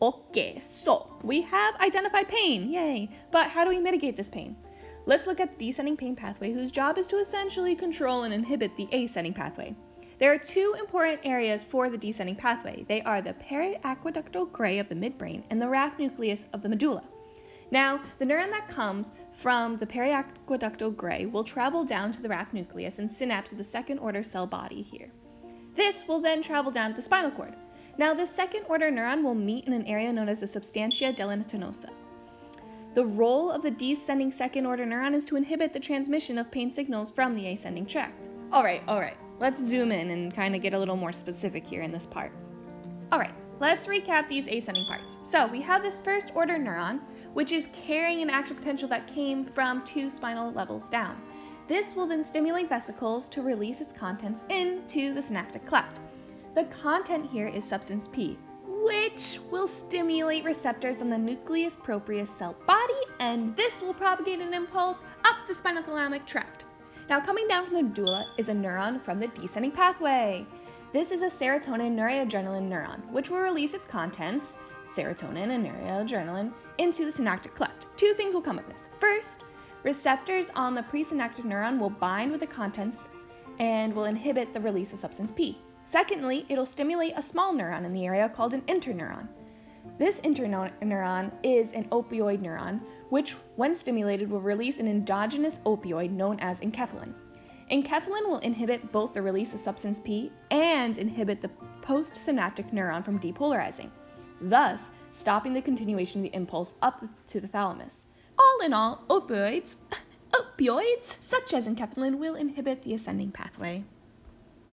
Okay, so we have identified pain, yay! But how do we mitigate this pain? Let's look at the descending pain pathway, whose job is to essentially control and inhibit the ascending pathway. There are two important areas for the descending pathway. They are the periaqueductal gray of the midbrain and the raphe nucleus of the medulla. Now, the neuron that comes from the periaqueductal gray will travel down to the raphe nucleus and synapse with the second-order cell body here. This will then travel down to the spinal cord. Now, this second-order neuron will meet in an area known as the substantia gelatinosa. The role of the descending second-order neuron is to inhibit the transmission of pain signals from the ascending tract. All right, let's zoom in and kind of get a little more specific here in this part. All right, let's recap these ascending parts. So we have this first-order neuron, which is carrying an action potential that came from 2 spinal levels down. This will then stimulate vesicles to release its contents into the synaptic cleft. The content here is substance P, which will stimulate receptors on the nucleus proprius cell body, and this will propagate an impulse up the spinothalamic tract. Now, coming down from the medulla is a neuron from the descending pathway. This is a serotonin noradrenaline neuron, which will release its contents, serotonin and noradrenaline, into the synaptic cleft. 2 things will come with this. First, receptors on the presynaptic neuron will bind with the contents and will inhibit the release of substance P. Secondly, it'll stimulate a small neuron in the area called an interneuron. This interneuron is an opioid neuron, which, when stimulated, will release an endogenous opioid known as enkephalin. Enkephalin will inhibit both the release of substance P and inhibit the postsynaptic neuron from depolarizing, thus stopping the continuation of the impulse up to the thalamus. All in all, opioids such as enkephalin will inhibit the ascending pathway.